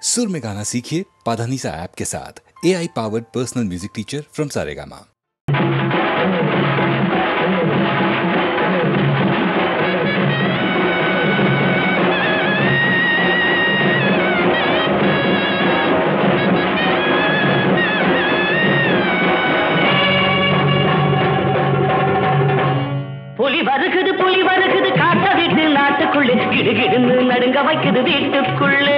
सुर में गाना सीखिए पाधानीसा ऐप के साथ। AI powered personal music teacher from Saregama. புலி வருகுது காட்ட விட்டு நாட்டுக்குள்ளே கிடுகிடுன்னு நடுங்க வைக்குது வீட்டுக்குள்ளே.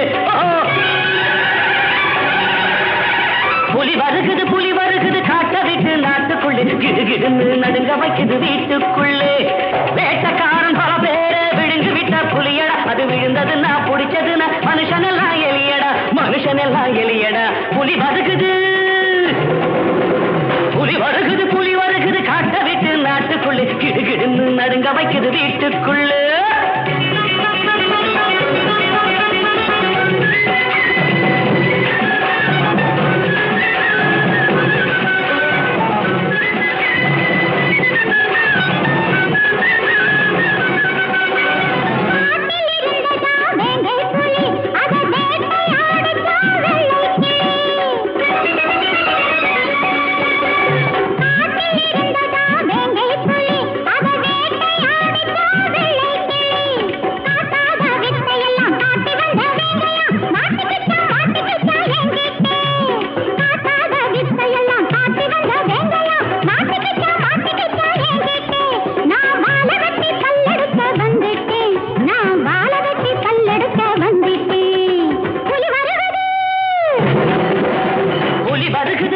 புலி வருகுது காட்ட விட்டு நாட்டுக்குள்ளே கிடுகிடுன்னு நடுங்க வைக்குது வீட்டுக்குள்ளே. வேட்டக்காரன் பல பேரை விழுந்து விட்ட புலியடா, அது விழுந்ததுன்னா பிடிச்சதுன்னா மனுஷனெல்லாம் எலியடா. புலி வருகுது காட்ட விட்டு நாட்டுக்குள்ளே கிடுகிடுன்னு நடுங்க வைக்குது வீட்டுக்குள்ளே.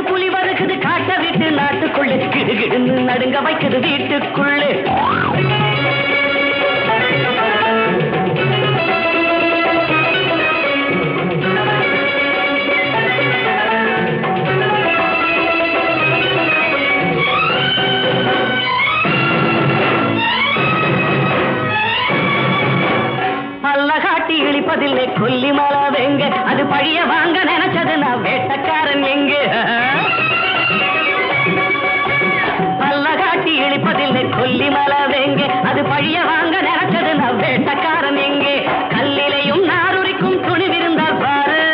புலி வருகுது காட்ட விட்டு நாட்டுக்குள்ளே கிடுகிடுன்னு நடுங்க வைக்குது வீட்டுக்குள்ளே. இழிப்பதில்லை கொல்லிமலை வெங்க, அது பழிய வாங்க நினைச்சது நான் வேட்டக்காரன் எங்க. பல்ல காட்டி இழிப்பதில்லை கொல்லிமலை வெங்க, அது பழிய வாங்க நினைச்சது நான் வேட்டக்காரன் எங்க. கல்லிலையும் நாருரிக்கும் துணிவிருந்தால் பாரு,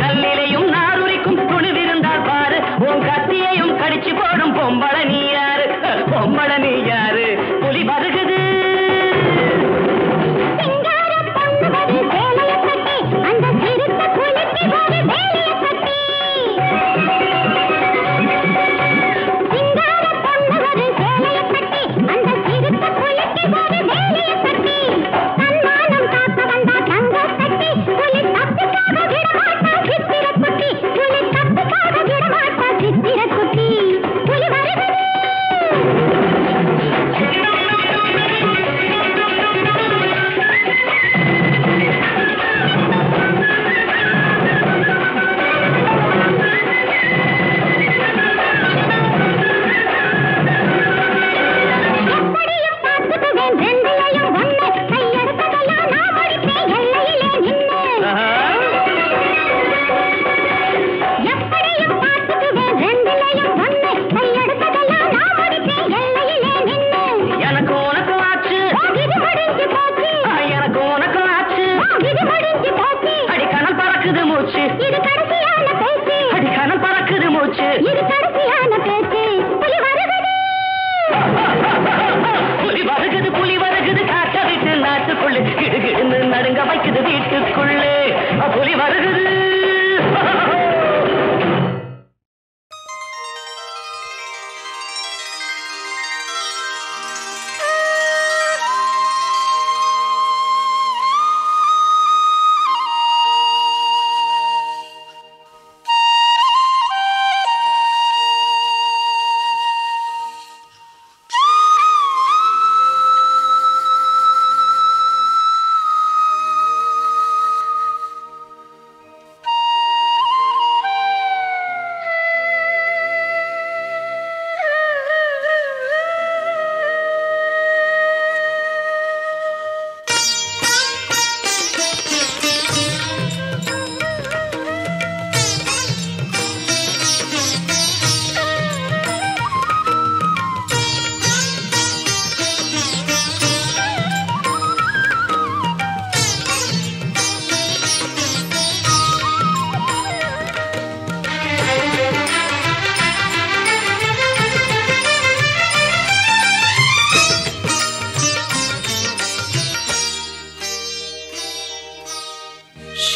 கல்லிலையும் நாருரிக்கும் துணிவிருந்தால் பாரு. உன் கத்தியையும் கடிச்சு போடும் பொம்பளை நீ யாரு? புலி வருகுது கட்டி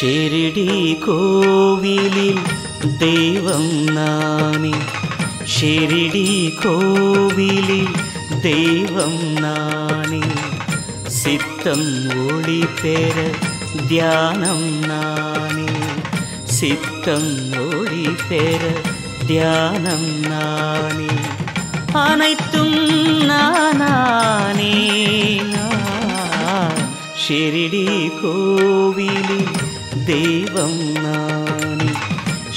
ஷிரடி கோவிலில் தெய்வம் நானே, ஷிரடி கோவிலில் தெய்வம் நானே, சித்தம் ஒளி பெற தியானம் நானே, சித்தம் ஒளி பெற தியானம் நானே, அனைத்தும் நானே. ஷிரடி கோவிலில் தெய்வம் நானே,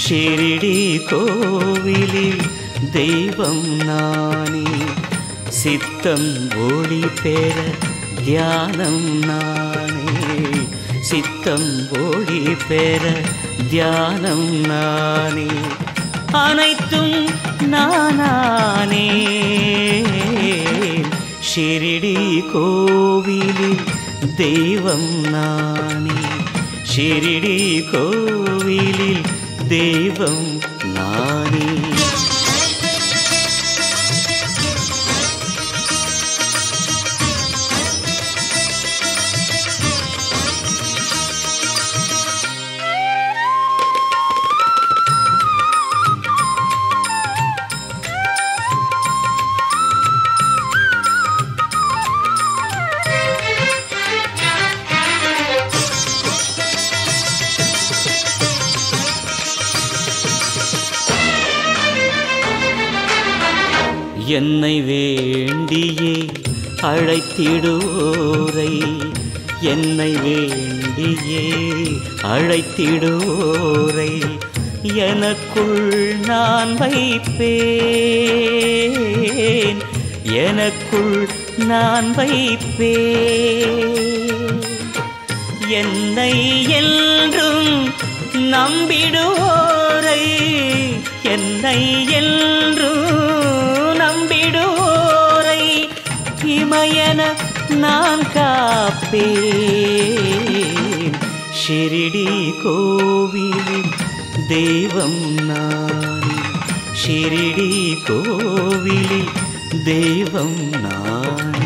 ஷிரடி கோவிலில் தெய்வம் நானே, சித்தம் ஒளி பெற தியானம் நானே, சித்தம் ஒளி பெற தியானம் நானே, அனைத்தும் நானே. ஷிரடி கோவிலில் தெய்வம் நானே, ஷிரடி கோவிலில் தெய்வம் நானே. என்னை வேண்டியே அழைத்திடுவோரை, என்னை வேண்டியே அழைத்திடுவோரை எனக்குள் நான் வைப்பேன், எனக்குள் நான் வைப்பேன். என்னை என்றும் நம்பிடுவோரை, என்னை என்றும் நம்பிடுவோரை இமையென நான் காப்பேன். ஷிரடி கோவிலில் தெய்வம் நானே, ஷிரடி கோவிலில் தெய்வம் நானே.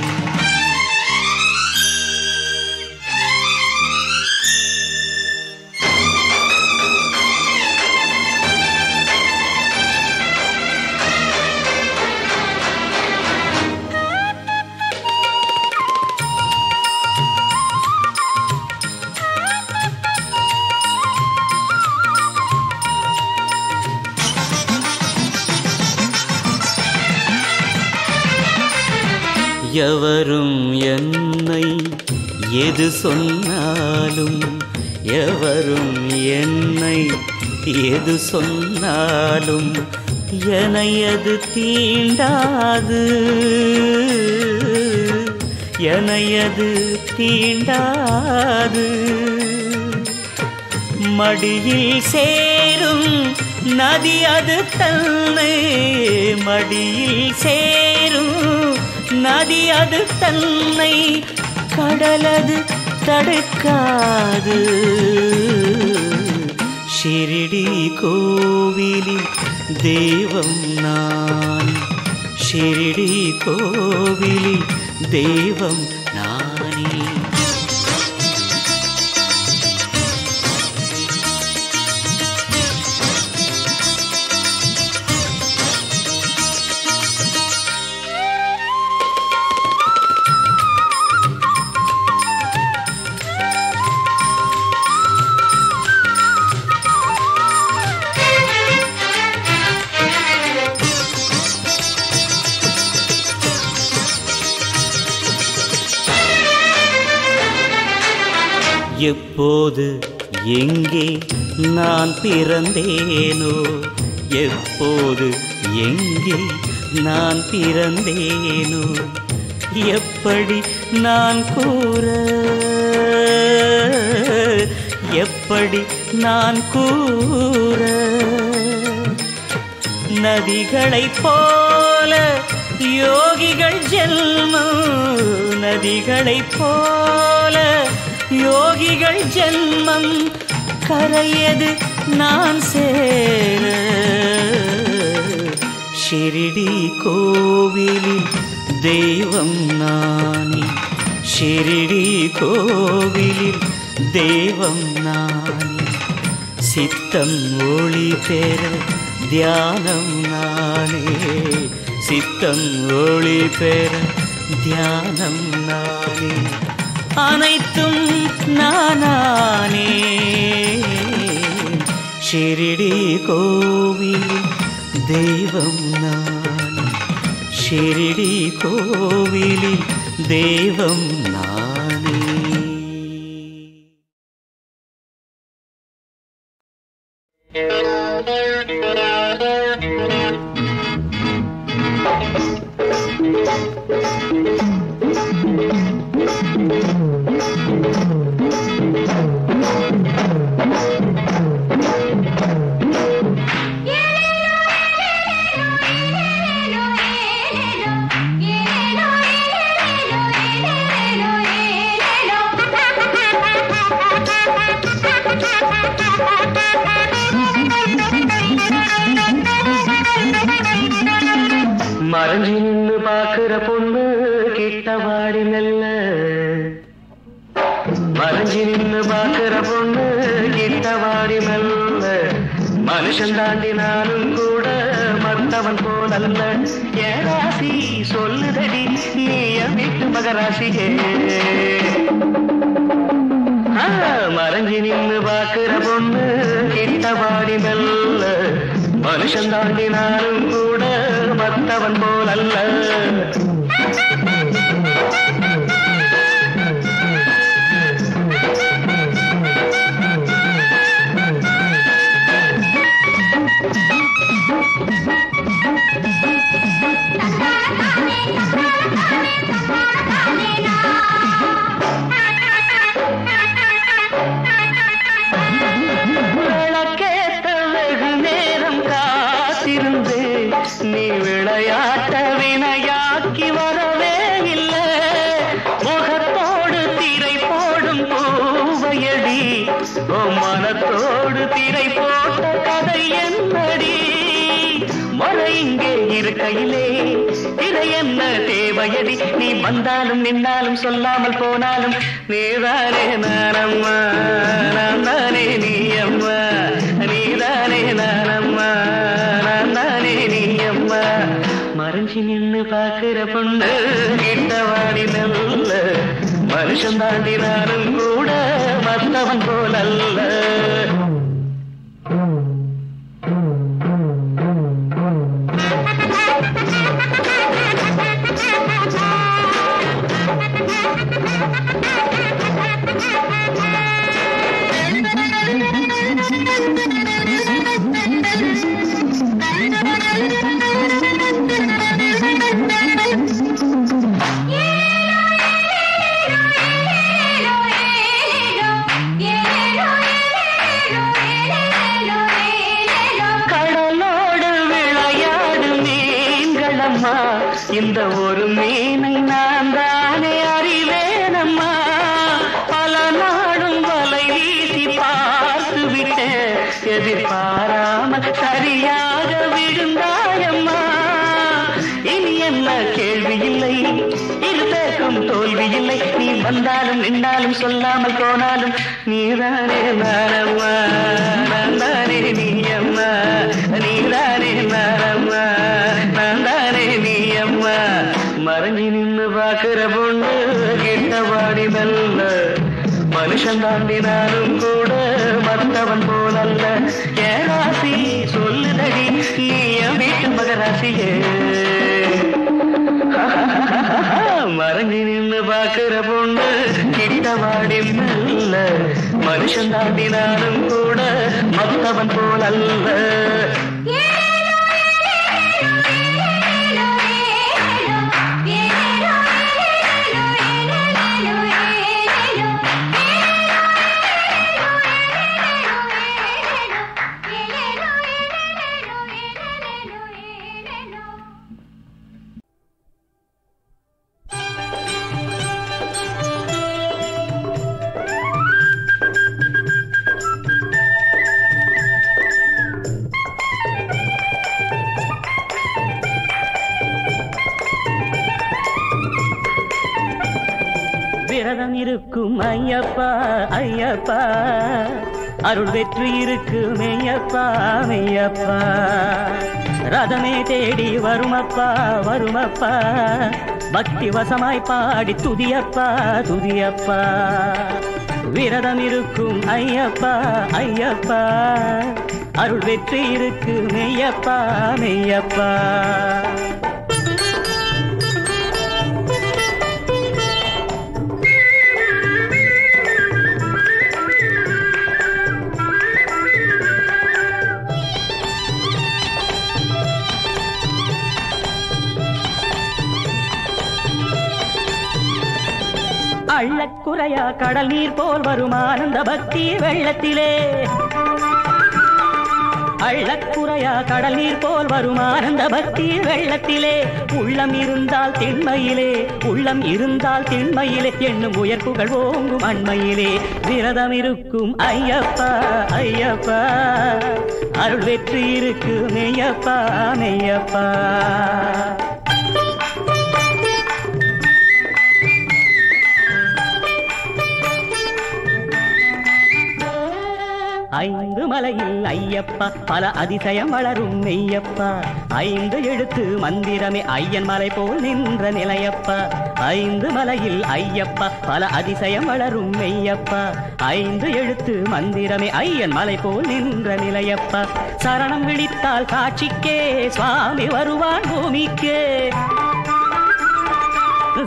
எவரும் என்னை எது சொன்னாலும், எவரும் என்னை எது சொன்னாலும் என்னையது தீண்டாது, என்னையது தீண்டாது. மடியில் சேரும் நதி அது தன்னை, மடியில் சேரும் நதி அது தன்னை கடலது தடுக்காது. ஷிரடி கோவிலில் தெய்வம் நான், ஷிரடி கோவிலில் தெய்வம் நானே. எப்போது எங்கே நான் பிறந்தேனோ, எப்போது எங்கே நான் பிறந்தேனோ, எப்படி நான் கூற, எப்படி நான் கூற. நதிகளைப் போல யோகிகள் ஜென்மம், நதிகளைப் போல யோகிகள் ஜென்மம் கரையது நான் சேர. ஷிரடி கோவிலில் தெய்வம் நானே, ஷிரடி கோவிலில் தெய்வம் நானே. சித்தம் ஒளி பெற தியானம் நானே. சித்தம் ஒளி பெற தியானம் நானே. அனைத்தும் நானே. ஷிரடி கோவிலில் தெய்வம் நானே. ஷிரடி கோவிலில் தெய்வம் நானே. மறைஞ்சி நின்னு பாக்குற பொண்ணு கிட்ட வாடி மெல்ல. மறைஞ்சி நின்னு பாக்குற பொண்ணு கிட்ட வாடி மெல்ல. மனுஷன் தாண்டி நானும் கூட மத்தவன் போலல்ல. என் ராசி சொல்லுதடி நீ என் வீட்டு மகராசியே. மறைஞ்சி நின்னு பாக்குற பொண்ணு கிட்ட வாடி மெல்ல. மனுஷன் தாண்டி நானும் கூட மத்தவன் போலல்ல. நீ விளையாட்ட வினையாக்கி வரவே இல்லை. முகத்தோடு திரை போடும் பூவையடி. மனத்தோடு திரை போட்ட கதை என்னடி. முறை இங்கே இருக்கையிலே திரை என்ன தேவையடி. நீ வந்தாலும் நின்னாலும் சொல்லாமல் போனாலும் நீதானே நானம்மா. நான் தானே நீ அம்மா. நீதானே நானம்மா. நான் தானே நீ அம்மா. மறைஞ்சி நின்னு பாக்குற பொண்ணு கிட்ட வாடி நல்ல. மனுஷன் தாண்டி நானும் கூட மத்தவன் போலல்ல. இந்த ஒரு மீனை நான் தானே அறிவேனம்மா. பல நாடும் வலை வீசி பார்த்து விட்டேன். எதிர்பாராமல் சரியாக விழுந்தாயம்மா. இனி என்ன கேள்வி இல்லை, இருதேக்கும் தோல்வி இல்லை. நீ வந்தாலும் நின்றாலும் சொல்லாமல் போனாலும் நீதானே நானம்மா. நான் தானே நீ அம்மா. நீதானே நானம்மா. நான் தானே நீ அம்மா. மறைஞ்சி நின்னு பாக்குற பொண்ணு கிட்ட வாடி மெல்ல. மனுஷன் தாண்டி நானும் கூட மத்தவன் போலல்ல. என் ராசி சொல்லுதடி நீ என் வீட்டு மகராசியே. மறைஞ்சி நின்னு பாக்குற பொண்ணு கிட்ட வாடி மெல்ல. மனுஷன் தாண்டி நானும் கூட மத்தவன் போலல்ல. விரதம் இருக்கும் ஐயப்பா ஐயப்பா, அருள் வெற்றி இருக்கு மெய்யப்பா மெய்யப்பா. ரதமே தேடி வருமப்பா வருமப்பா, பக்தி வசமாய் பாடி துதியப்பா துதியப்பா. விரதம் இருக்கும் ஐயப்பா ஐயப்பா, அருள் வெற்றி இருக்கு மெய்யப்பா மெய்யப்பா. அள்ளக்குறையா கடல் நீர் போல் வரும் ஆனந்த பக்தி வெள்ளத்திலே, அள்ளக்குறையா கடல் நீர் போல் வரும் ஆனந்த பக்தி வெள்ளத்திலே. உள்ளம் இருந்தால் திண்மையிலே, உள்ளம் இருந்தால் திண்மையிலே, என்னும் உயர்ப்புகள் ஓங்கும் அண்மையிலே. விரதம் இருக்கும் ஐயப்பா ஐயப்பா, அருள் வெற்றி இருக்கு மெய்யப்பா மெய்யப்பா. ஐந்து மலையில் ஐயப்பா, பல அதிசயம் வளரும் மெய்யப்பா. ஐந்து எழுத்து மந்திரமே ஐயன் மலை போல் நின்ற நிலையப்பா. ஐந்து மலையில் ஐயப்பா, பல அதிசயம் வளரும் மெய்யப்பா. ஐந்து எழுத்து மந்திரமே ஐயன் மலை போல் நின்ற நிலையப்பா. சரணம் விழித்தால் காட்சிக்கே சுவாமி வருவான் பூமிக்கே.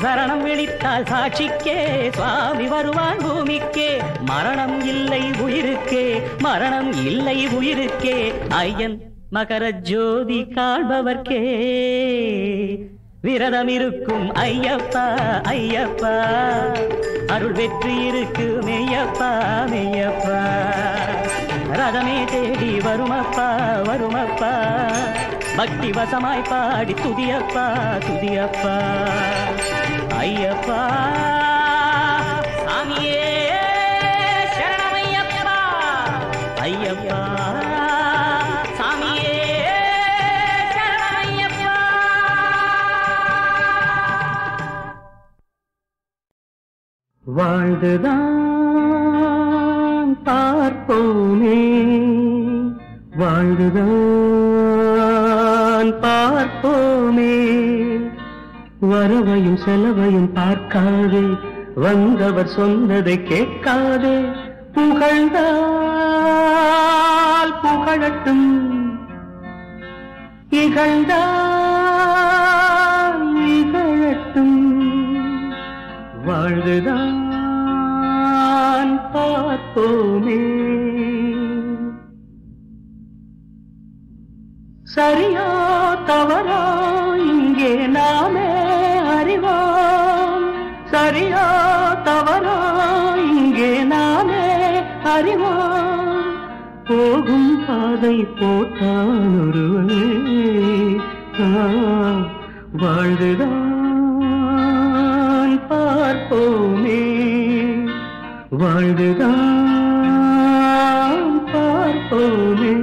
சரணம் விழித்தால் சாட்சிக்கே சுவாமி வருவான் பூமிக்கே. மரணம் இல்லை உயிருக்கே, மரணம் இல்லை உயிருக்கே, ஐயன் மகர ஜோதி காண்பவர்க்கே. விரதம் இருக்கும் ஐயப்பா ஐயப்பா, அருள் வெற்றி இருக்கு மெய்யப்பா மெய்யப்பா. ரதமே தேடி வருமப்பா வருமப்பா, பக்தி வசமாய் பாடி துதியப்பா துதியப்பா. ஐயப்பா சாமியே சரணமையப்பா, ஐயப்பா சாமியே சரணமையப்பா. வாழ்ந்துதான் பார்ப்போமே, வாழ்ந்துதான் பார்ப்போமே. வரவையும் செலவையும் பார்க்காதே, வந்தவர் சொன்னதை கேட்காதே. புகழ்ந்தால் புகழட்டும், இகழ்ந்தால் இகழட்டும். வாழ்ந்துதான் பார்ப்போமே. சரியா தவறா இங்கே நாமே அறிவோம், சரியா தவறா இங்கே நாமே அறிவோம். போகும் பாதை போட்டான் ஒருவனே, வாழ்ந்துதான் பார்ப்போமே, வாழ்ந்துதான் பார்ப்போமே.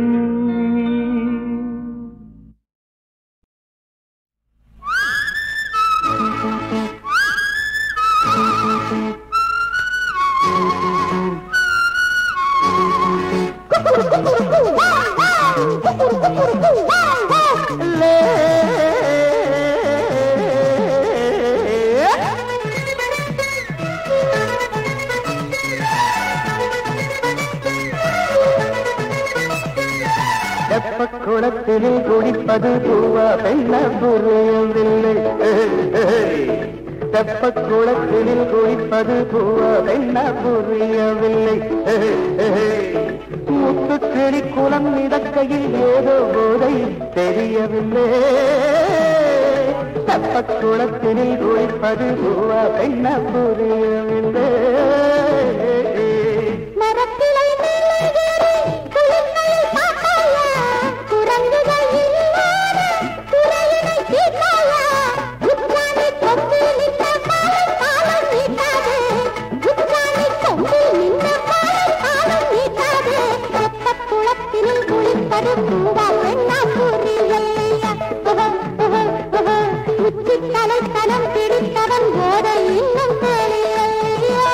குளத்தினில் குடிப்பது பூவா பெண்ண புரியவில்லை. தெப்ப குளத்தினில் குடிப்பது பூவா பெண்ண புரியவில்லை. முத்துக்கிளி குளம் மிதக்கையில் ஏதோ போதை தெரியவில்லை. தெப்ப குளத்தினில் குடிப்பது பூவா பெண்ண புரியவில்லை. தலை தனம் பிடித்தவன் போதை இன்னும் தெரியலையா.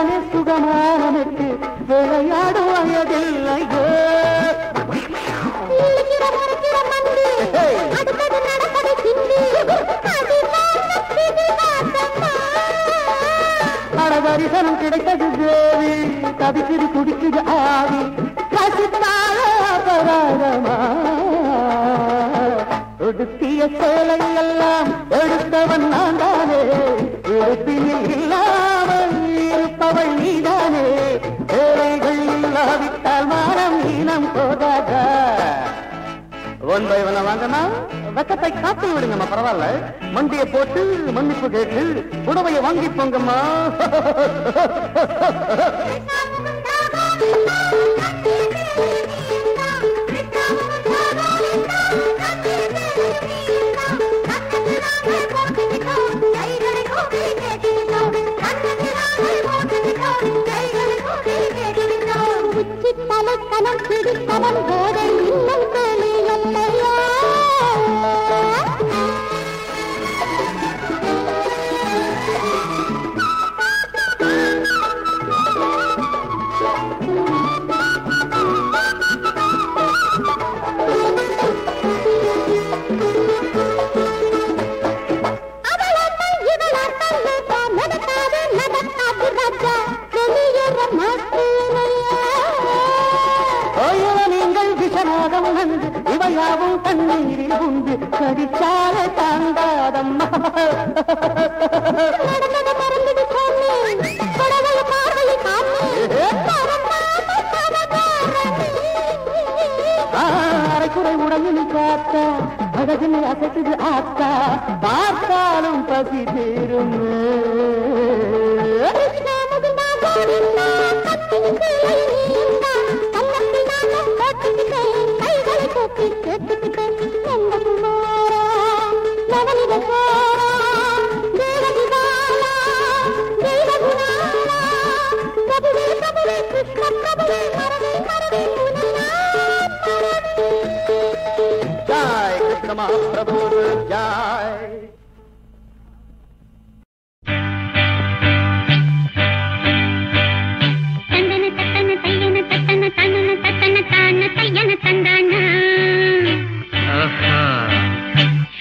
தானே சுகமானனுக்கு விளையாடும் வயதில்லையோ. தரிசனம் கிடைத்தது தேவி, தவிக்குது குடிக்குது ஆவி, கசித்தால அபராதமா. ஒடுக்கிய சேலை எல்லாம் எடுத்தவன் நான் தானே, இருப்பினில் இல்லாமல் இருப்பவள் நீதானே. வேலைகள் இல்லாவிட்டால் மானம் ஈனம் போகாதா. ஒன் பை ஒன்ன வாங்கினா வெக்கத்தை காத்து விடுங்கம்மா, பரவாயில்ல. மண்டியை போட்டு மன்னிப்பு கேட்டு புடவையை வாங்கி போங்கம்மா. தலைக்கணம் பிடித்தவன் போதை இன்னும் தெளியல்லையா. இவையாவும் தண்ணீரில் உண்டு கடிச்சால தாண்டாதம்மா. அரைக்குறை உடம்பில் காத்தா அழகில் அசைக்குது ஆத்தா, பார்த்தாலும் பசி தீரும். ஜாய் கிருஷ்ண மகாபிரபு ஜாய்.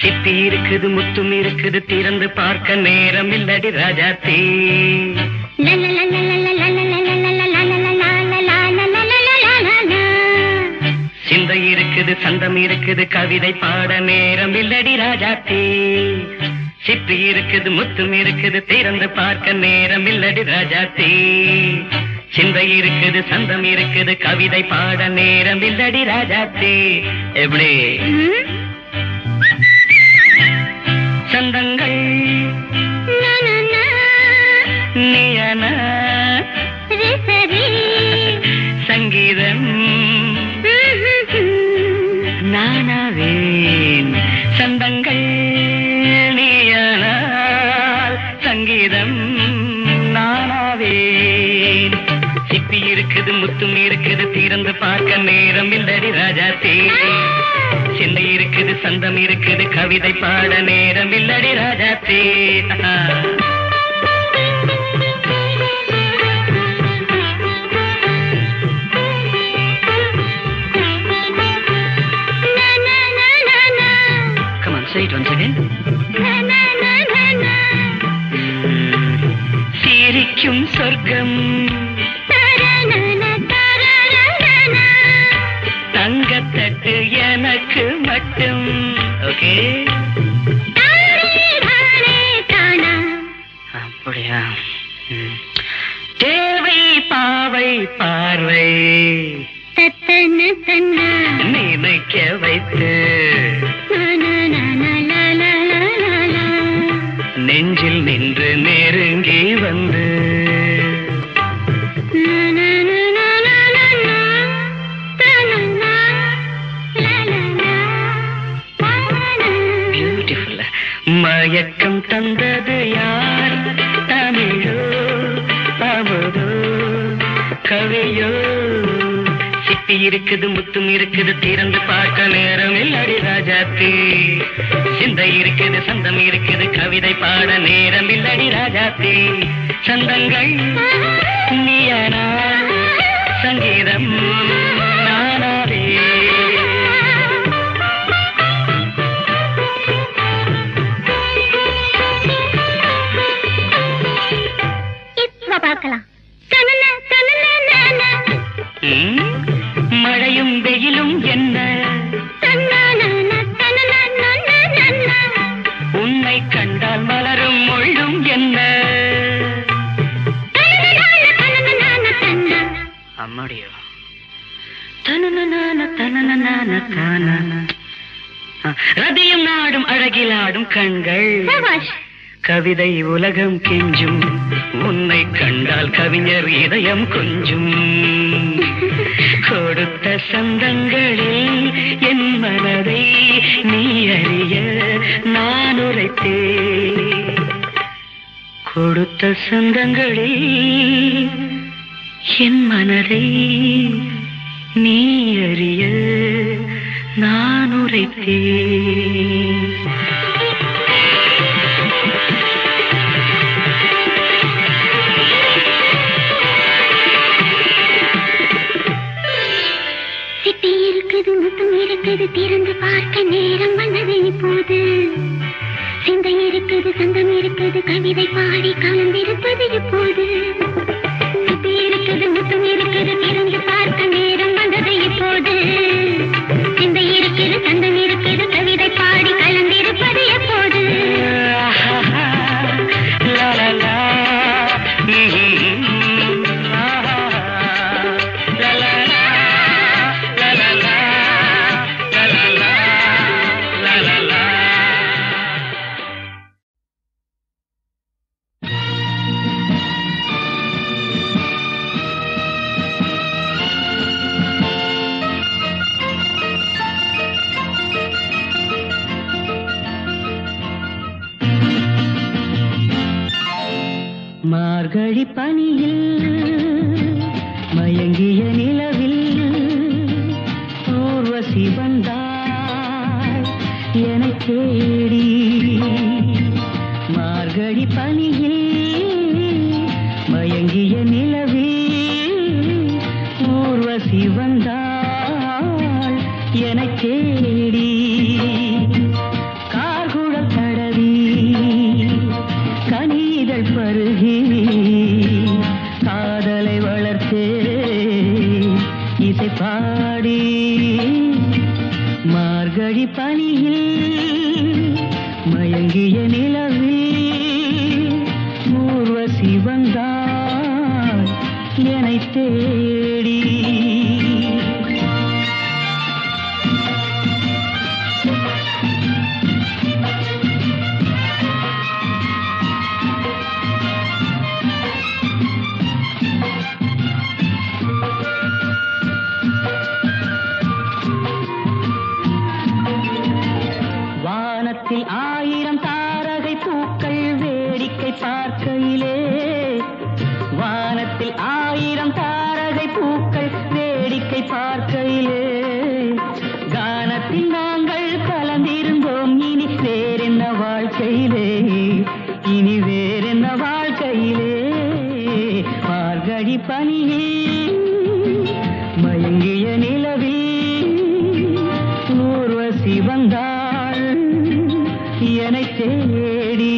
சிப்பி இருக்குது முத்தும் இருக்குது திறந்து பார்க்க நேரம் இல்லடி ராஜாத்தி. சிந்தை இருக்குது சந்தம் இருக்குது கவிதை பாட நேரம் இல்லடி ராஜாத்தி. சிப்பி இருக்குது முத்தும் இருக்குது திறந்து பார்க்க நேரம் இல்லடி ராஜாத்தி. சிந்தை இருக்குது சந்தம் இருக்குது கவிதை பாட நேரம் இல்லடி ராஜாத்தி. எப்படி சந்தங்கள் நீயன சங்கீதம் நானாவேன். சந்தங்கள் நீயனால் சங்கீதம் நானாவேன். சிப்பி இருக்குது முத்தும் இருக்குது திறந்து பார்க்க நேரம் இல்லடி ராஜாத்தி. சிந்தை இருக்குது சந்தம் இருக்குது கவிதை பாட நேரம் இல்லடி Rajathi. Come on, say it once again. சிரிக்கும் சொர்க்கம் தங்கத்தட்டு எனக்கு மட்டும். ஓகே அப்படியா? தேவை பாவை பார்வை நினைக்க வைத்து நெஞ்சில் நின்று நெருங்கி வந்து மயக்கம் தந்தது யார்? தமிழோ அமுதோ கவியோ? சிப்பி இருக்குது முத்தும் இருக்குது திறந்து பார்க்க நேரம் இல்லடி ராஜாத்தி. சிந்தை இருக்குது சந்தம் இருக்குது கவிதை பாட நேரம் இல்லடி ராஜாத்தி. சந்தங்கள் நீயானா சங்கீதம் நானாவே. பார்க்கலாம். மழையும் வெயிலும் என்ன உன்னை கண்டால் மலரும் மொழியும் என்ன. அம்மாடியோ ரதியும் நாடும் அழகிலாடும் கண்கள் கவிதை உலகம் கெஞ்சும் உன்னை கண்டால் கவிஞர் இதயம் கொஞ்சும். கொடுத்த சந்தங்களில் என் மனதை நீ அறிய நான் உரைத்தேன். கொடுத்த சந்தங்களில் என் மனதை நீ அறிய நான் உரைத்தேன். இருக்குது திறந்து பார்க்க நேரம் வந்தது இப்போது. சிந்தை இருக்குது சந்தம் இருக்குது கவிதை பாடி கலந்திருப்பது இப்போது. சிப்பி இருக்குது முத்தம் இருக்குது திறந்து பார்க்க நேரம் வந்தது இப்போது. சிந்தை இருக்குது சந்தம் இருக்குது கவிதை பாடி கலந்திருப்பது எப்போது. மார்கழி பனியில் மயங்கிய நிலவில் ஊர்வசி வந்தாள் என்னை தேடி. மார்கழி பனியில் மயங்கிய நிலவில் ஊர்வசி வந்தாள் என்னை தேடி. கார்குழல் தடவி கனிதழ் பருகி காதலை வளர்த்தே இசை பாடி. மார்கழி பனியில் மயங்கிய நிலவில் ஊர்வசி வந்தாள் என்னை தேடி. வானத்தில் 1000 தாரகை பூக்கள் வேடிக்கை பார்க்கையிலே. வானத்தில் 1000 தாரகை பூக்கள் வேடிக்கை பார்க்கையிலே. கானத்தில் நாங்கள் கலந்திருந்தோம் இனி வேறென்ன வாழ்க்கையிலே. இனி வேறென்ன வாழ்க்கையிலே. மார்கழி பனியில் மயங்கிய நிலவில் ஊர்வசி வந்தாள் என்னை தேடி.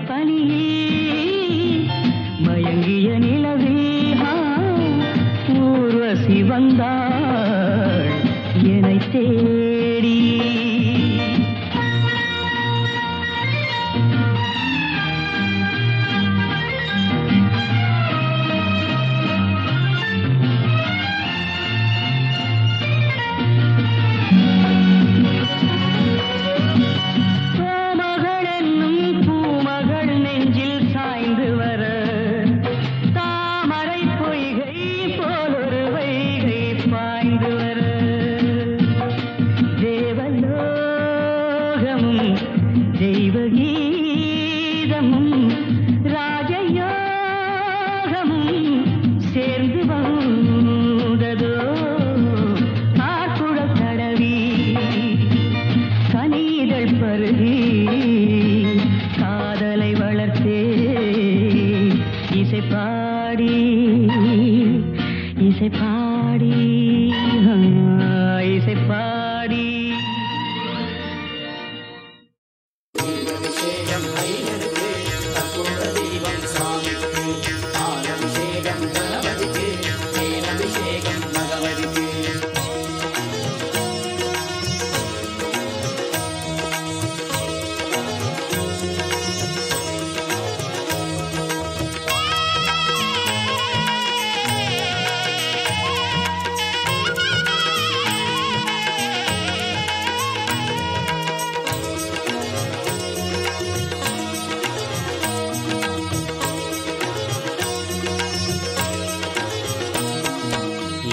பனியே மயங்கிய நிலவில் ஊர்வசி வந்தாள் என்னை தேடி.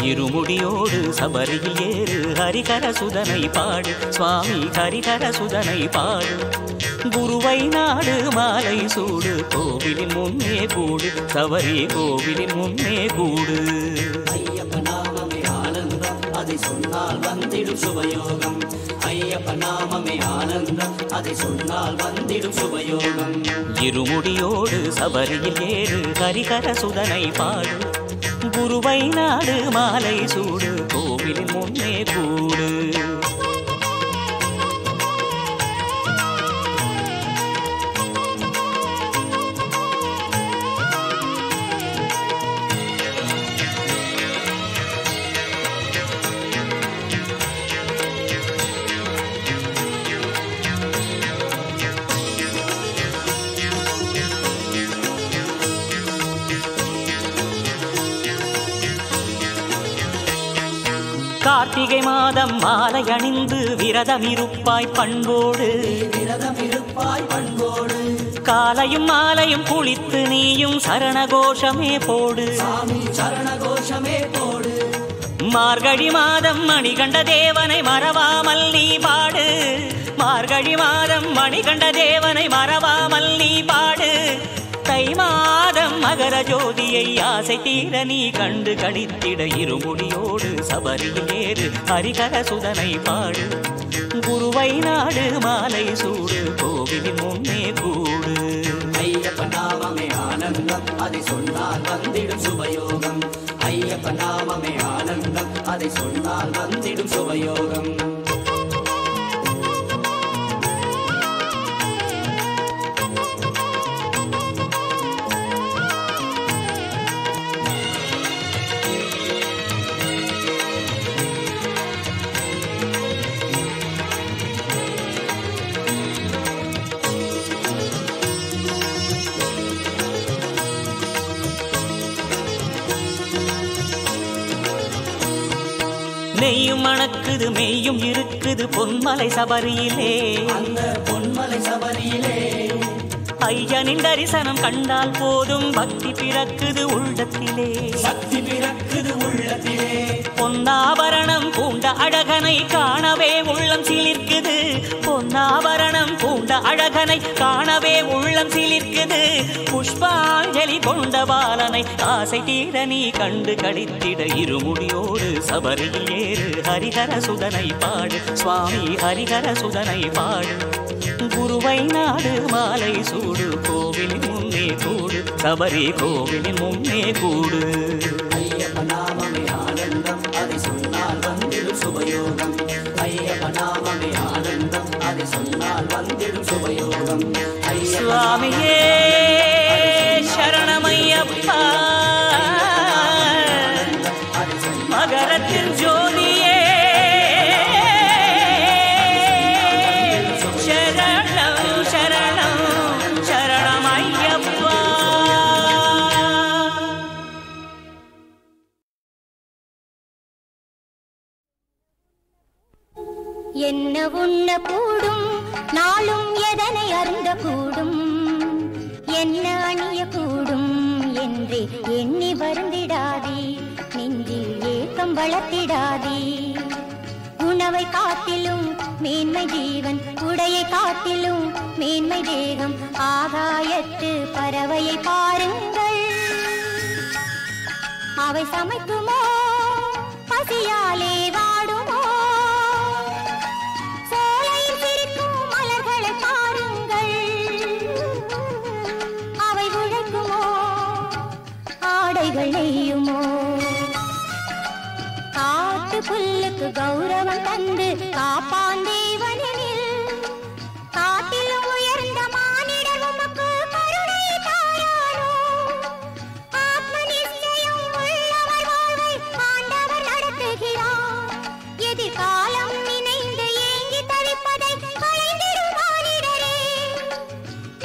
இருமுடியோடு சபரியில் ஏறு ஹரிகர சுதனை பாடு சுவாமி ஹரிகர சுதனை பாடு. குருவை நாடு மாலை சூடு கோவிலின் முன்னே கூடு சபரி கோவிலின் முன்னே கூடு. ஐயப்ப நாமமே ஆனந்தம் அதை சொன்னால் வந்திடும் சுபயோகம். ஐயப்ப நாமமே ஆனந்தம் அதை சொன்னால் வந்திடும் சுபயோகம். இருமுடியோடு சபரியில் ஏறு ஹரிகர சுதனை பாடு குருவை நாடு மாலை சூடு கோவிலின் முன்னே கூடு. கார்த்திகை மாதம் மாலை அணிந்து விரதம் இருப்பாய் பண்போடு காலையும் மாலையும் குளித்து நீயும் சரணகோஷமே போடு. மார்கழி மாதம் மணிகண்ட தேவனை மறவாமல் நீ பாடு. மார்கழி மாதம் மணிகண்ட தேவனை மறவாமல் நீ பாடு. தை மாதம் மகர ஜோதியை ஆசை தீர நீ கண்டு கழித்திட இருமுடியோடு சபரியில் ஏறு ஹரிகர சுதனை பாடு. குருவை நாடு மாலை சூடு கோவிலின் முன்னே கூடு. ஐயப்ப நாமமே ஆனந்தம் அதை சொன்னால் வந்திடும் சுபயோகம். ஐயப்ப நாமமே ஆனந்தம் அதை சொன்னால் வந்திடும் சுபயோகம். நெய்யும் மணக்குது மெய்யும் இருக்குது பொன்மலை சபரியிலே. அந்த பொன்மலை சபரியிலே ஐயனின் தரிசனம் கண்டால் போதும் பக்தி பிறக்குது உள்ளத்திலே. சக்தி பிறக்குது உள்ளத்திலே. பொன்னாபரணம் பூண்ட அழகனை காணவே உள்ளம் சிலிர்க்குது. பொன்னாபரணம் பூண்ட அழகனை காணவே உள்ளம் சிலிர்க்குது. புஷ்பாஞ்சலி கொண்ட பாலனை ஆசை தீர நீ கண்டு கழித்திட இருமுடியோடு சபரியில் ஏறு ஹரிகர சுதனை பாடு. சுவாமி ஹரிகர சுதனை பாடு. குருவை நாடு மாலை சூடு கோவிலின் முன்னே கூடு சபரி கோவிலின் முன்னே கூடு. ஐயப்ப நாமமே ஆனந்தம் அதை சொன்னால் வந்திடும் சுபயோகம். ஐயப்ப நாமமே ஆனந்தம் அதை சொன்னால் வந்திடும் சுபயோகம். சுவாமியே சரணமையப்பா, மகரத்தின் ஜோதியே சரணம் சரணம் சரணமையப்பா. என்ன உண்ண கூடும் நாளும் எதனை அருந்த கூடும், என்ன அணிய கூடும் என்றே எண்ணி வருந்திடாதே, நெஞ்சில் ஏக்கம் வளர்த்திடாதே. உணவை காட்டிலும் மேன்மை ஜீவன், உடையை காட்டிலும் மேன்மை தேகம். ஆகாயத்து பறவையை பாருங்கள், அவை சமைக்குமோ பசியாலே வாடுமோ? சோலையில் சிரிக்கும் மலர்களை பாருங்கள், அவை உழைக்குமோ ஆடைகள் நெய்யுமோ? காட்டு புல்லுக்கு கௌரவம் தந்து காப்பான் தேவனில், காட்டிலும் உயர்ந்த மானிடர் உமக்கு கருணை தாரானோ? ஆத்ம நிச்சயம் உள்ளவர் வாழ்வை ஆண்டவர் நடத்துகிறார். எதிர்காலம் நினைந்து ஏங்கி தவிப்பதை களைந்திடும் மானிடரே.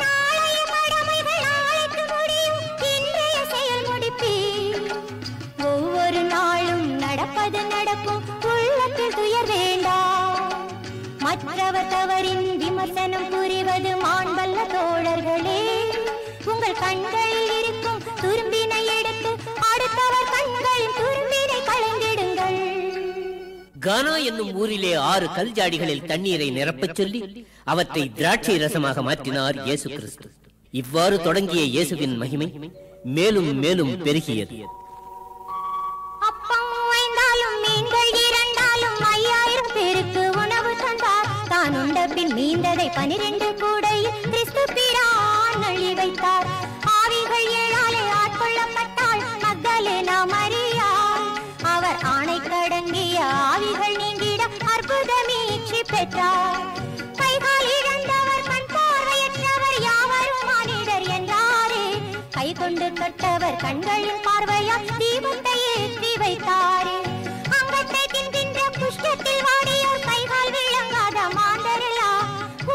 நாளைய கடமைகள் நாளைக்கு முடியும், இன்றைய செயல் முடிப்பீர். ஒவ்வொரு நாளும் நடப்பது நடக்கும், உள்ளத்தில் துயர் வேண்டாம். மற்றவர் தவறின் விமர்சனம் புரிவது மாண்பல்ல தோழர்களே. உங்கள் கண்களில் இருக்கும் துரும்பினை எடுத்து அடுத்தவர் கண்களின் துரும்பினை களைந்திடுங்கள். கானா என்னும் ஊரிலே 6 கல் ஜாடிகளில் தண்ணீரை நிரப்பச் சொல்லி அவற்றை திராட்சை ரசமாக மாற்றினார் இயேசு கிறிஸ்து. இவ்வாறு தொடங்கிய இயேசுவின் மகிமை மேலும் மேலும் பெருகியது. அப்பம் 5 மீன்கள் 2 5000 பேருக்கு உணவு தந்தார். தான் உண்ட பின் மீந்ததை 12 கூடையில் கிறிஸ்து பிரான் அள்ளி வைத்தார். ஆவிகள் 7 ஆட்கொள்ளப்பட்டாள் மக்தலேனா மரியாள். அவர் ஆணை கடங்கிய ஆவிகள் நீங்கிட அற்புத மீட்சி பெற்றார். கைகால் இழந்தவர் கண் பார்வையற்றவர் யாவரும் மானிடர் என்றாரே. கை கொண்டு தொட்டவர் கண்களின் பார்வையால் தீபத்தை ஏற்றி வைத்தாரே. அங்கத்தை தின்கின்ற புஷ்டத்தில் வாடியோர் கைகால் விளங்காத மாந்தரெல்லாம்,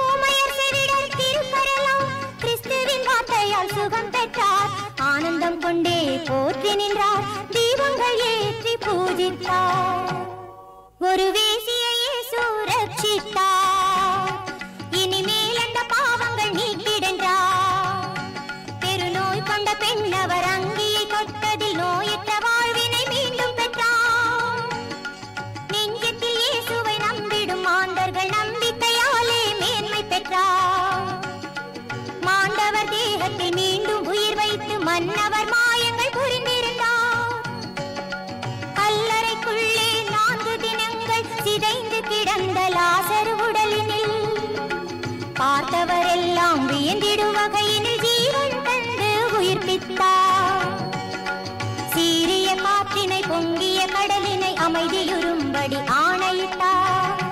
ஊமையர் செவிடர் திருக்கரெல்லாம் கிறிஸ்துவின் வார்த்தையால் சுகம் பெற்றார். ஆனந்தம் கொண்டே போற்றி நின்றார், தீபங்கள் ஏற்றி பூஜித்தார். ஒரு வேசியையே சுரட்சித்தார், இனிமேல் அந்த பாவங்கள் நீக்கிடென்றார். பெருநோய் கொண்ட பெண்ணவர் அங்கியை தொட்டதில் நோயற்ற வாழ்வினை மீண்டும் பெற்றார். நெஞ்சத்தில் இயேசுவை நம்பிடும் மாந்தர்கள் நம்பிக்கையாலே மேன்மை பெற்றார். மாண்டவர் தேகத்தை மீண்டும் உயிர் வைத்து மன்னவர் மாயங்கள் புரிந்திருந்தார். கல்லறைக்குள்ளே 4 தினங்கள் சிதைந்து கிடந்த லாசரு உடலினில் பார்த்தவரெல்லாம் வியந்திடும் வகையினில் ஜீவன் தந்து உயிர்ப்பித்தார். சீரிய காற்றினை பொங்கிய கடலினை அமைதியுறும்படி ஆணையிட்டார்.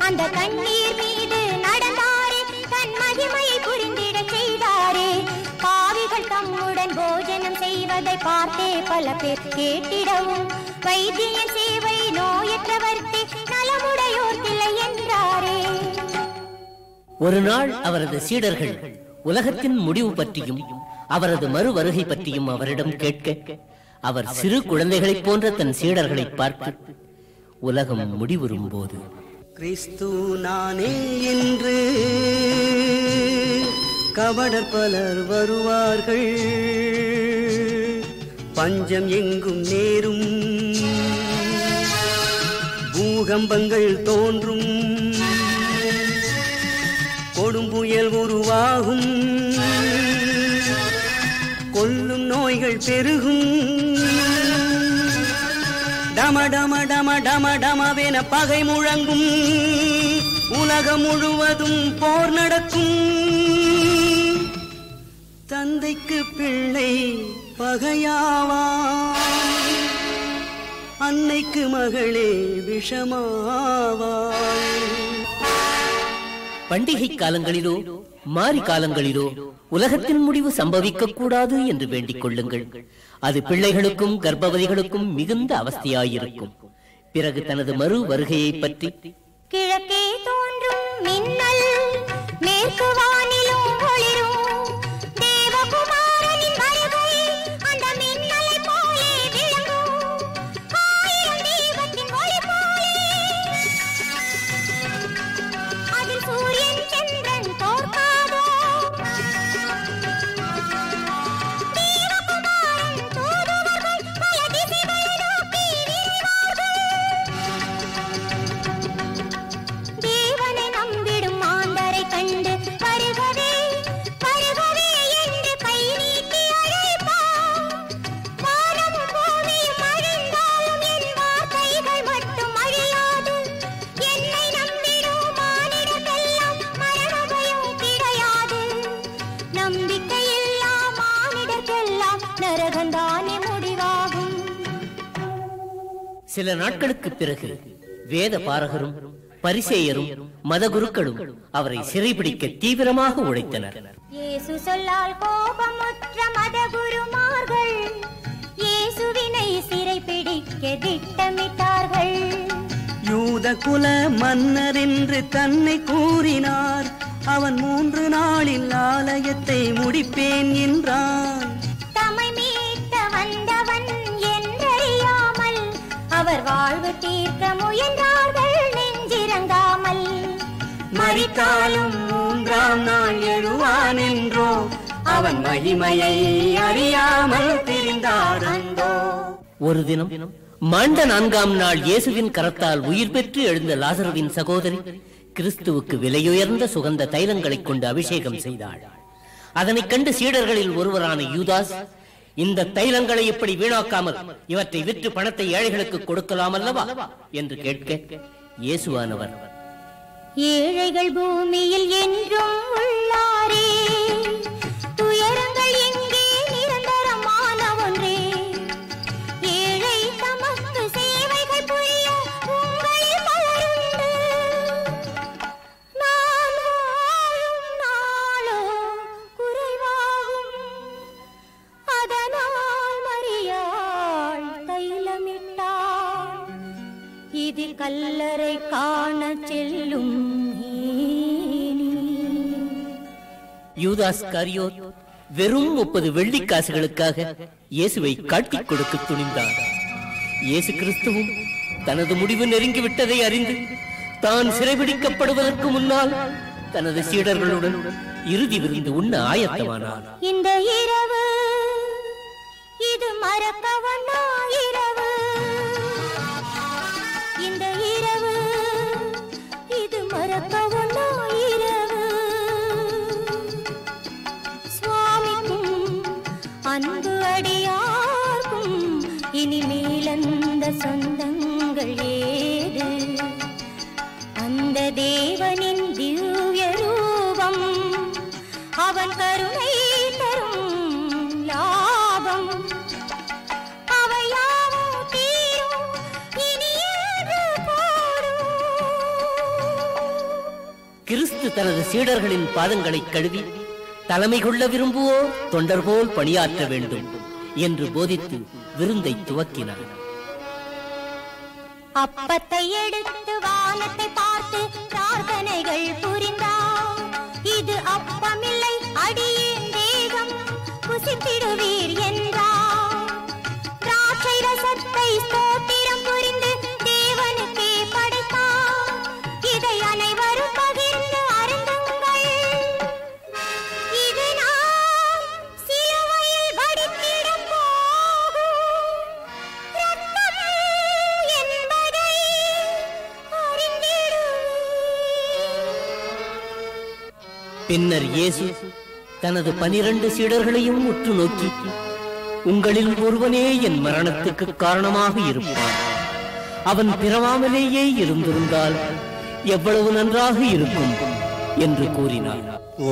அந்த கண்ணீர் மீது நடந்தாரே, தன் மகிமையை புரிந்திட செய்தாரே. பாவிகள் தம்முடன் போஜனம் செய்வதை பார்த்தே பல பேர் கேட்டிடவும், வைத்திய சேவை நோயற்றவர்க்கு நலமுடையோர்க்கில்லை என்றாரே. ஒரு நாள் அவரது சீடர்கள் உலகத்தின் முடிவு பற்றியும் அவரது மறு வருகை பற்றியும் அவரிடம் கேட்க, அவர் சிறு குழந்தைகளைப் போன்ற தன் சீடர்களை பார்த்து, உலகம் முடிவுறும் போது கிறிஸ்து நானே என்று கபடர் பலர் வருவார்கள், பஞ்சம் எங்கும் நேரும், பூகம்பங்கள் தோன்றும், கொடும்புயல் உருவாகும், கொல்லும் நோய்கள் பெருகும், டம டம டம டம டமவென பகை முழங்கும், உலகம் முழுவதும் போர் நடக்கும், தந்தைக்கு பிள்ளை பகையாவான், அன்னைக்கு மகளே விஷமாவாள், பண்டிகை காலங்களிலோ மாரி காலங்களிலோ உலகத்தின் முடிவு சம்பவிக்க கூடாது என்று வேண்டிக் கொள்ளுங்கள். அது பிள்ளைகளுக்கும் கர்ப்பவதிகளுக்கும் மிகுந்த அவஸ்தையாயிருக்கும். பிறகு தனது மறு வருகையை பற்றி கிழக்கே தோன்றும் மின்னல் மேற்கு வானிலும் ஒளிரும் தேவகுமாரனின் வருகை அந்த மின்னலை போலே விளங்கும் ஆயிரம் தீபத்தின் ஒளி போலே அதில் சூரியன் சந்திரன் தோற்காதோ தேவகுமாரன் தூதுவர்கள் பல திசைகளை நோக்கி விரைவார்கள் தேவனை நம்பிடும் மாந்தரை கண்டு வருகவே வருகவே என்று கை நீட்டி அழைப்பார். வானமும் பூமியும் அழிந்தாலும் என் வார்த்தைகள் மட்டும் அழியாது. என்னை நம்பிடும் மானிடர்க்கெல்லாம் மரண பயம் கிடையாது. நம்பிக்கையில்லா மானிடர்க்கெல்லாம் நரகந்தானே முடிவாகும். சில நாட்களுக்கு பிறகு வேத பாரகரும் பரிசேயரும் மதகுருக்களும் அவரை சிறைபிடிக்க தீவிரமாக உழைத்தனர். இயேசு சொல்லால் கோபமுற்ற மதகுருமார்கள் இயேசுவினை சிறைபிடிக்க திட்டமிட்டார்கள். யூத குல மன்னர் என்று தன்னை கூறினார். அவன் 3 நாளில் ஆலயத்தை முடிப்பேன் என்றான். தம்மை மீட்க வந்தவன் என்றறியாமல் அவர் வாழ்வு தீர்க்க முயன்றார்கள் நெஞ்சிரங்காமல். மரித்தாலும் 3ஆம் நாள் எழுவான் என்றோ அவன் மகிமையை அறியாமல் திரிந்தாரந்தோ. ஒரு தினம் மாண்ட 4ஆம் நாள் இயேசுவின் கரத்தால் உயிர் பெற்று எழுந்த லாசருவின் சகோதரி கிறிஸ்துவுக்கு விலையுயர்ந்த சுகந்த தைலங்களைக் கொண்டு அபிஷேகம் செய்தாள். அதனைக் கண்டு சீடர்களில் ஒருவரான யூதாஸ், இந்த தைலங்களை எப்படி வீணாக்காமல் இவற்றை விற்று பணத்தை ஏழைகளுக்கு கொடுக்கலாம் அல்லவா என்று கேட்க, இயேசுவானவர், ஏழைகள் பூமியில் என்றும் உள்ளாரே, துயரங்கள் எங்கே நிரந்தரமான ஒன்றே. ஏழை தமக்கு சேவைகள் புரிய உங்களில் பலருண்டு. நான் வாழும் நாளோ குறைவாகும், அதனால் மரியாள் தைலமிட்டாள். இது கல்லறை காண செல்லும் யூதாஸ் காரியோத் வெறும் 30 வெள்ளிக்காசுகளுக்காக இயேசுவை காட்டிக் கொடுக்க துணிந்தார். இயேசு கிறிஸ்துவும் தனது முடிவு நெருங்கிவிட்டதை அறிந்து தான் சிறைபிடிக்கப்படுவதற்கு முன்னால் தனது சீடர்களுடன் இறுதி விருந்து உண்ண ஆயத்தமானார். இந்த இரவு இது மறக்கவண்ணா இரவு, இந்த இரவு இது மறக்கவண்ணா இரவு. சுவாமிக்கும் அன்பு அடியார்க்கும் இனிமேல் அந்த சொந்தங்கள் ஏது. அந்த தேவனின் திவ்ய ரூபம், அவன் கருணை தரும் லாபம், அவையாவும் தீரும் இனி என்று பாடும். கிறிஸ்து தனது சீடர்களின் பாதங்களை கழுவி, தலைமை கொள்ள விரும்புவோர் தொண்டர் போல் பணியாற்ற வேண்டும் என்று போதித்து விருந்தை துவக்கினார். அப்பத்தை எடுத்து வானத்தை பார்த்து பிரார்த்தனைகள் புரிந்தார். இது அப்பமில்லை அடியேன் தேகம், புசித்திடுவீர் என்றார். திராட்சை ரசத்தை ஸ்தோத்திரம் புரிந்து தேவனுக்கே படைத்தார். இதை அனைவரும் பகிர்ந்து அருந்துங்கள். இது நான் சிலுவையில் வடித்திடப் போகும் இரத்தம் என்பதை அறிந்திடுவீர். பின்னர் இயேசு தனது 12 சீடர்களையும் உற்று நோக்கி, உங்களில் ஒருவனே என் மரணத்துக்கு காரணமாக இருப்பான். அவன் பிறவாமலேயே இருந்திருந்தால் எவ்வளவு நன்றாக இருக்கும் என்று கூறினார்.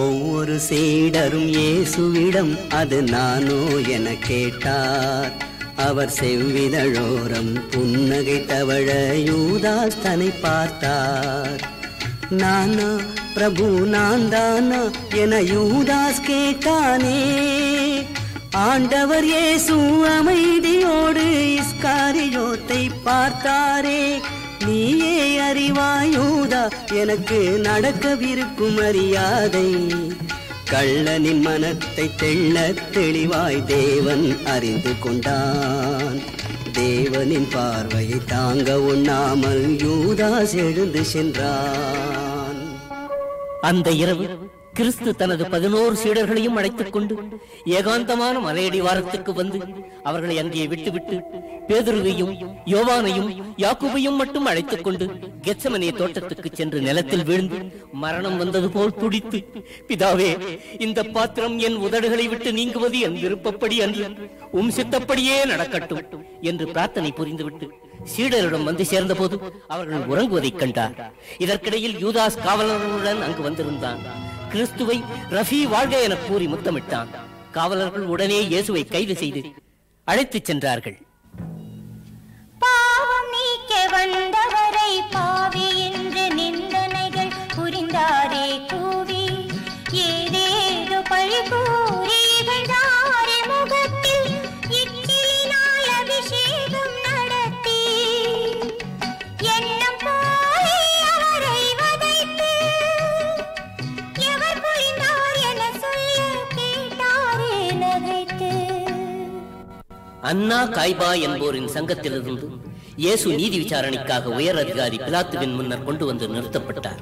ஒவ்வொரு சீடரும் இயேசுவிடம் அது நானோ என கேட்டார். அவர் செவ்விதழோரம் புன்னகை தவழ யூதாஸ் தன்னை பார்த்தார். நானா பிரபு நான் தானா என யூதாஸ் கேட்டானே. ஆண்டவர் இயேசு அமைதியோடு இஸ்காரியோத்தை பார்த்தாரே. நீயே அறிவாயூதா எனக்கு நடக்கவிருக்கும் மரியாதை. கள்ளனின் மனத்தை தெள்ளத் தெளிவாய் தேவன் அறிந்து கொண்டான். தேவனின் பார்வையை தாங்க உண்ணாமல் யூதாஸ் எழுந்து சென்றான். அந்த இரவு கிறிஸ்து தனது 11 சீடர்களையும் அழைத்துக் கொண்டு ஏகாந்தமான மலையடிவாரத்துக்கு வந்து அவர்களை அங்கே விட்டுவிட்டு பேதுருவையும் யோவானையும் யாக்கோபையும் மட்டும் அழைத்துக் கொண்டு கெத்செமனே தோட்டத்துக்கு சென்று நிலத்தில் வீழ்ந்து மரணம் வந்தது போல் துடித்து, பிதாவே, இந்த பாத்திரம் என் உதடுகளை விட்டு நீங்குவது என் விருப்பப்படி அன்று, உம் சித்தப்படியே நடக்கட்டும் என்று பிரார்த்தனை புரிந்துவிட்டு சீடரிடம் வந்து சேர்ந்த போது அவர்கள் உறங்குவதைக் கண்டார். இதற்கிடையில் யூதாஸ் காவலர்களுடன் அங்கு வந்திருந்தான். கிறிஸ்துவை ரஃபி வாழ்க என கூறி முத்தமிட்டான். காவலர்கள் உடனே இயேசுவை கைது செய்து அழைத்துச் சென்றார்கள். பாவம் நீக்க வந்தவரை பாவி என்று நிந்தனைகள் புரிந்தாரே கூவி, ஏதேதோ பழி கூறி இகழ்ந்தாரே முகத்தில் இச்சிலினால் அபிஷேகம் நடத்தி, எண்ணம் போலே அவரை வதைத்து எவர் புரிந்தார் என சொல்ல கேட்டாரே நகைத்து. அன்னா காய்பா என்போரின் சங்கத்திலிருந்து இயேசு நீதி விசாரணைக்காக உயர் அதிகாரி பிலாத்துவின் முன்னர் கொண்டு வந்து நிறுத்தப்பட்டார்.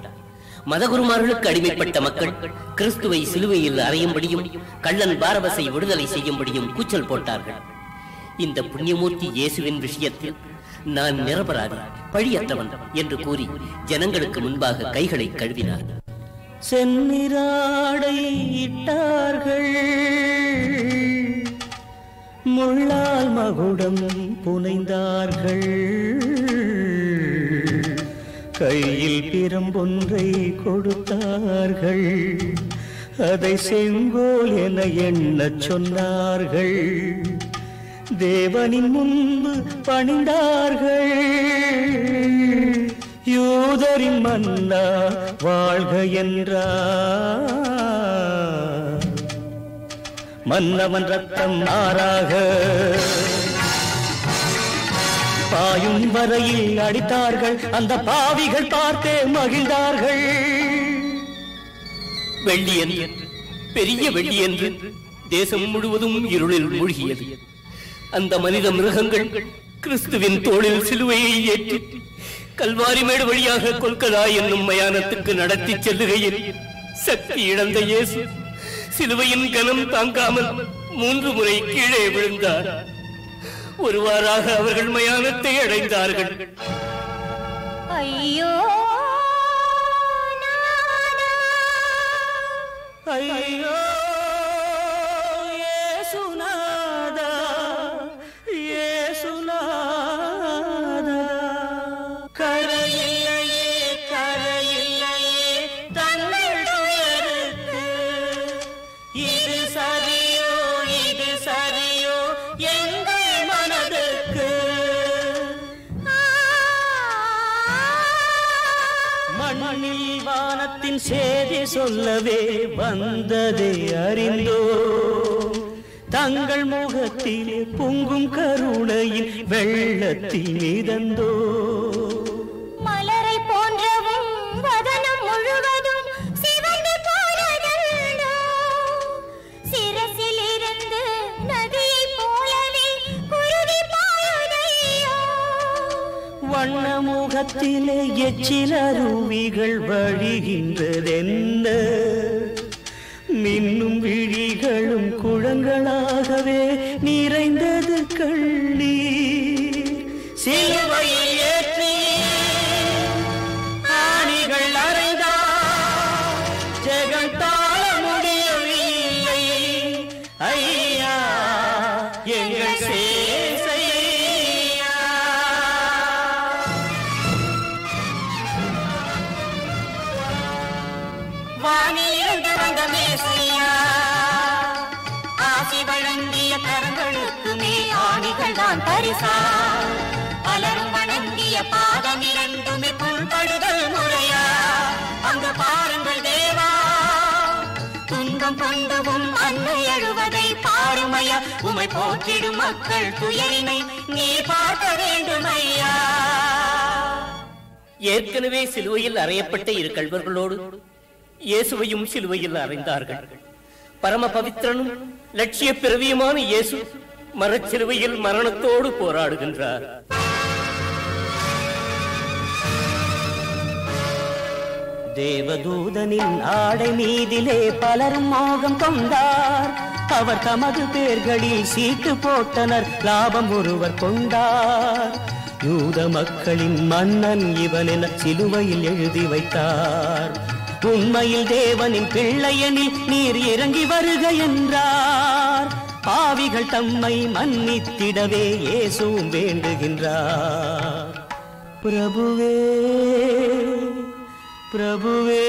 மதகுருமார்களுக்கு அடிமைப்பட்ட மக்கள் கிறிஸ்துவை சிலுவையில் அறையும்படியும் கள்ளன் பாரபஸை விடுதலை செய்யும்படியும் கூச்சல் போட்டார்கள். இந்த புண்ணியமூர்த்தி இயேசுவின் விஷயத்தில் நான் நிரபராதி, பழியற்றவன் என்று கூறி ஜனங்களுக்கு முன்பாக கைகளை கழுவினார். செந்நிராடை இட்டார்கள், முள்ளால் மகுடம் புனைந்தார்கள், கையில் பிரம்பொன்றை கொடுத்தார்கள், அதை செங்கோல் என எண்ணச் சொன்னார்கள், தேவனின் முன்பு பணிந்தார்கள், யூதரின் மன்னா வாழ்க என்றார். மன்னவன் ரத்தம் ஆறாக பாயும் வரையில் அடித்தார்கள், அந்த பாவிகள் பார்த்தே மகிழ்ந்தார்கள். வெள்ளியன்று, பெரிய வெள்ளியன்று தேசம் முழுவதும் இருளில் மூழ்கியது. அந்த மனித மிருகங்கள் கிறிஸ்துவின் தோளில் சிலுவையை ஏற்றி கல்வாரிமேடு வழியாக கொல்கதா என்னும் மயானத்துக்கு நடத்தி செல்லுகையில் சக்தி இழந்த இயேசு சிலுவையின் கனம் தாங்காமல் 3 முறை கீழே விழுந்தார். ஒருவாறாக அவர்கள் மயானத்தை அடைந்தார்கள். ஐயோ ஐயோ இயேசுநாதா, இயேசுநாதா, கரையில்லையே கரையில்லையே தங்கள் துயருக்கு, இது சரியோ இது சரியோ எங்கள் மனதுக்கு. மண்ணில் வானத்தின் சேதி சொல்லவே வந்ததை அறிந்தோ, தங்கள் முகத்திலே பொங்கும் கருணையின் வெள்ளத்தில் மிதந்தோ. மலரை போன்றவும் வதனம் முழுவதும் சிவந்து போனதோ, சிரசில் இருந்து நதியை போலவே குருதி பாயுதையோ. வண்ண முகத்திலே எச்சில் அருவிகள் வழிகின்றதென்ன, மின்னும் விழிகளும் குளங்களாகவே நிறைந்தது கண்ணீர். சிலுவையில் ஏற்றி ஆணிகள் அறைந்தார், ஜெகம் தாழ முடியவில்லை ஐயா எங்கள் சேசையா. வானிலிருந்து வந்த மேசையா, ஆசி வழங்கிய கரங்களுக்குமே ஆணிகள் தான் பரிசா. பலரும் வணங்கிய அவருடைய பாதம் இரண்டுமே புண்படுதல் முறையா? அங்கு பாருங்கள் தேவா, துன்பம் கொண்டவும் அன்னை எழுவதை பாருமையா. உமை போற்றிடும் மக்கள் துயரினை நீ பார்க்க வேண்டுமையா. ஏற்கனவே சிலுவையில் அறையப்பட்ட இரு கள்வர்களோடு இயேசுவையும் சிலுவையில் அறைந்தார்கள். பரம பவித்திரனும் லட்சிய பிறவியுமான இயேசு மரச்சிலுவையில் மரணத்தோடு போராடுகின்றார். தேவதூதனின் ஆடை மீதிலே பலரும் மோகம் கொண்டார். அவர் தமது பேர்களில் சீட்டு போட்டனர், லாபம் ஒருவர் கொண்டார். யூத மக்களின் மன்னன் இவன் என சிலுவையில் எழுதி வைத்தார். உண்மையில் தேவனின் பிள்ளையனில் நீர் இறங்கி வருக என்றார். பாவிகள் தம்மை மன்னித்திடவே இயேசுவும் வேண்டுகின்றார். பிரபுவே பிரபுவே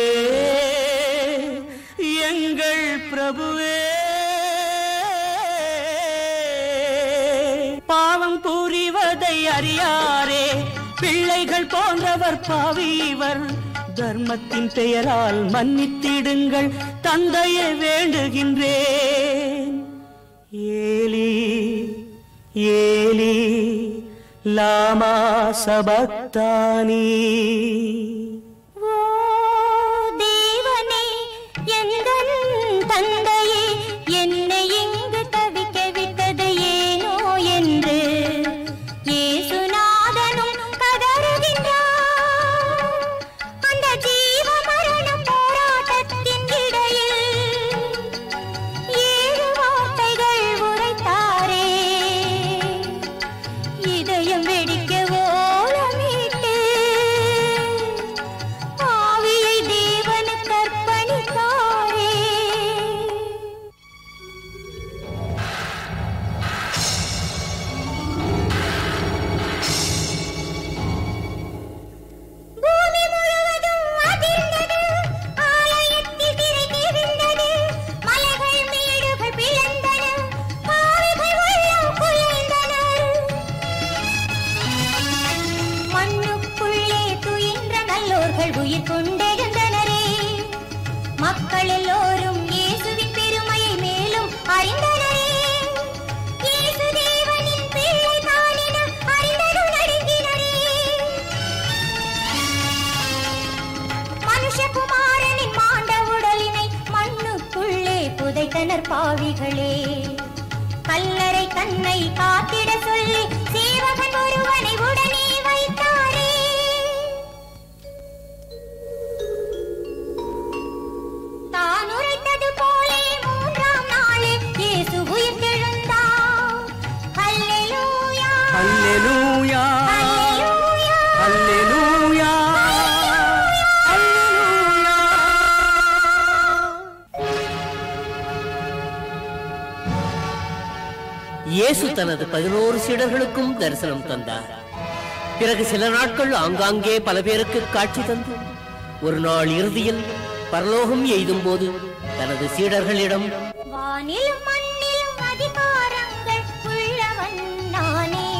எங்கள் பிரபுவே, பாவம் புரிவதை அறியாரே பிள்ளைகள் போன்றவர் பாவிவர். தர்மத்தின் பெயரால் மன்னித்திடுங்கள் தந்தையை வேண்டுகின்றேன். ஏலி ஏலி லாமா சபக்தானி. தந்தையே, என்னை இங்கு தவிக்க விட்டது ஏனோ என்று இயேசுநாதனும் கதறுகின்றார். அந்த ஜீவ மரண போராட்டத்தின் இடையில் 7 வார்த்தைகள் உரைத்தாரே. இதயம் வெடிக்க ஓலமிட்டு ஆவியை தேவனுக்கு அர்ப்பணித்தாரே. பூமி முழுவதும் அதிர்ந்தது, ஆலயத்தில் திரை தெரிந்தது, மலைகள் மேடுகள் பிளந்தன, பாவிகள் உள்ளம் குலைந்தனர். மண்ணுக்குள்ளே துயின்ற நல்லோர்கள் உயிர் கொண்டெழுந்தனரே. மக்கள் எல்லோரும் இயேசுவின் பெருமையை மேலும் அறிந்தனரே. இயேசு தேவனின் பிள்ளை தானென அறிந்தது நடுங்கினரே. மனுஷகுமாரனின் மாண்ட உடலினை மண்ணுக்குள்ளே புதைத்தனர் பாவிகளே. கல்லறை தன்னை காத்திட சொல்லி சேவகன் ஒருவனை உடனே வைத்தாரே. தான் உரைத்தது போலே 3ஆம் நாளே இயேசு உயிர்த்தெழுந்தார். ஹல்லேலூயா அல்லேலூயா ஹல்லேலூயா அல்லேலூயா அல்லேலூயா. இயேசு தனது 11 சீடர்களுக்கும் தரிசனம் தந்தார். பிறகு சில நாட்கள் ஆங்காங்கே பல பேருக்கு காட்சி தந்து ஒரு நாள் இறுதியில் பரலோகம் எய்தும் போது தனது சீடர்களிடம், வானிலும் மண்ணிலும் அதிகாரங்கள் உள்ளவன் நானே.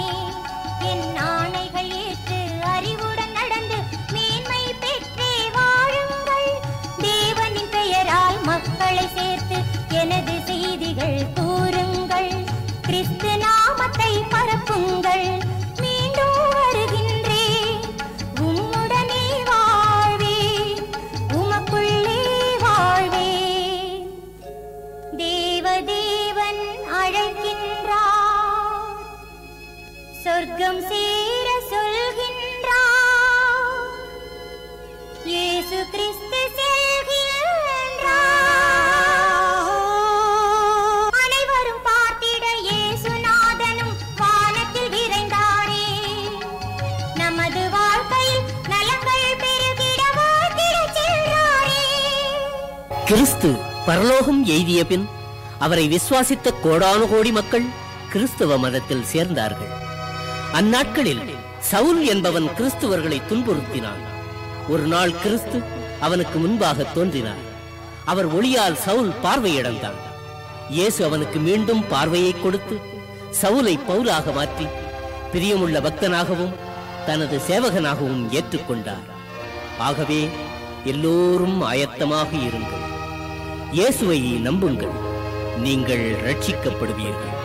என் ஆணைகள் ஏற்று அறிவுடன் நடந்து மேன்மை பெற்றே வாழுங்கள். தேவனின் பெயரால் மக்களை சேர்த்து எனது செய்திகள் கூறுங்கள். கிறிஸ்து நாமத்தை பரப்புங்கள். மீண்டும் வருகின்றேன், உம்முடனே வாழ்வேன், உமக்குள்ளே வாழ்வேன். தேவதேவன் அழைக்கின்றார், சொர்க்கம் சேர சொல்கின்றார். இயேசு கிறிஸ்து செல்கின்றார். அனைவரும் பார்த்திட இயேசுநாதனும் வானத்தில் விரைந்தாரே. நமது வாழ்க்கையில் நலங்கள் பெருகிட வாழ்த்திடச் சென்றாரே. கிறிஸ்து பரலோகம் எய்திய பின் அவரை விசுவாசித்த கோடானு கோடி மக்கள் கிறிஸ்துவ மதத்தில் சேர்ந்தார்கள். அந்நாட்களில் சவுல் என்பவன் கிறிஸ்துவர்களை துன்புறுத்தினான். ஒரு நாள் கிறிஸ்து அவனுக்கு முன்பாக தோன்றினார். அவர் ஒளியால் சவுல் பார்வையிழந்தான். இயேசு அவனுக்கு மீண்டும் பார்வையை கொடுத்து சவுலை பவுலாக மாற்றி பிரியமுள்ள பக்தனாகவும் தனது சேவகனாகவும் ஏற்றுக்கொண்டார். ஆகவே எல்லோரும் ஆயத்தமாக இருங்கள். இயேசுவை நம்புங்கள், நீங்கள் ரட்சிக்கப்படுவீர்கள்.